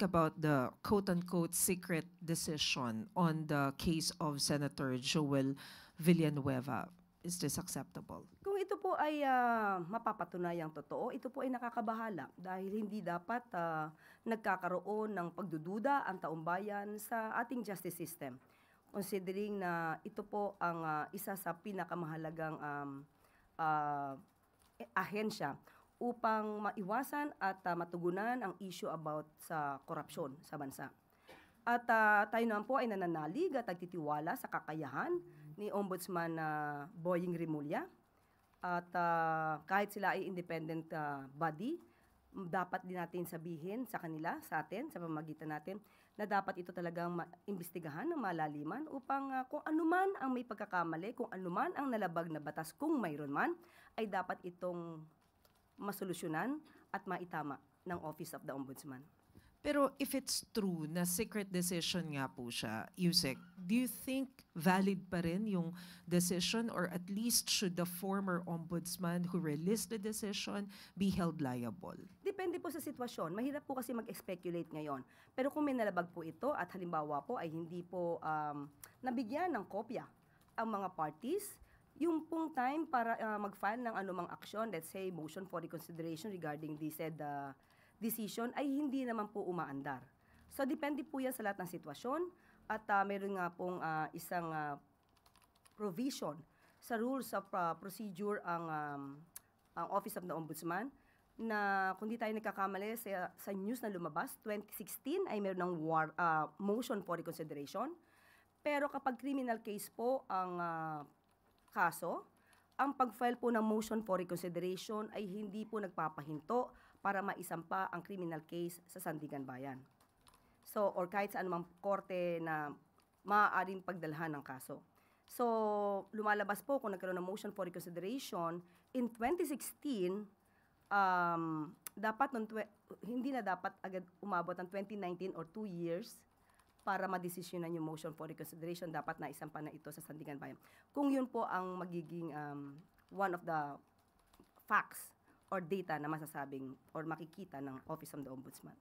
about the quote-unquote secret decision on the case of Senator Joel Villanueva? Is this acceptable? Kung ito po ay mapapatunayang totoo, ito po ay nakakabahala dahil hindi dapat nagkakaroon ng pagdududa ang taumbayan sa ating justice system. Considering na ito po ang isa sa pinakamahalagang ahensya upang maiwasan at matugunan ang issue about sa korupsyon sa bansa. At tayo naman po ay nananalig at nagtitiwala sa kakayahan ni Ombudsman Boying Rimulya. At kahit sila ay independent body, dapat din natin sabihin sa kanila, sa atin, sa pamamagitan natin, na dapat ito talagang imbestigahan ng malaliman upang kung anuman ang may pagkakamali, kung anuman ang nalabag na batas, kung mayroon man, ay dapat itong masolusyonan at maitama ng Office of the Ombudsman. Pero if it's true na secret decision nga po siya, Yusek, do you think valid pa rin yung decision, or at least should the former ombudsman who released the decision be held liable? Depende po sa sitwasyon. Mahirap po kasi mag-speculate ngayon. Pero kung may nalabag po ito at halimbawa po ay hindi po nabigyan ng kopya ang mga parties, yung pong time para mag-file ng anumang aksyon, let's say motion for reconsideration regarding the said decision, ay hindi naman po umaandar. So depende po yan sa lahat ng sitwasyon at meron nga pong isang provision sa rules of procedure ang Office of the Ombudsman na kung di tayo nagkakamali sa news na lumabas, 2016 ay meron ng motion for reconsideration. Pero kapag criminal case po ang kaso, ang pag-file po ng motion for reconsideration ay hindi po nagpapahinto para maisampa ang criminal case sa Sandigan Bayan. So, or kahit sa anumang korte na maaaring pagdalhan ng kaso. So, lumalabas po kung nagkaroon ng motion for reconsideration in 2016, hindi na dapat agad umabot ng 2019 or 2 years para madesisyonan yung motion for reconsideration, dapat na isampa na ito sa Sandigan Bayan. Kung yun po ang magiging one of the facts or data na masasabing or makikita ng Office of the Ombudsman.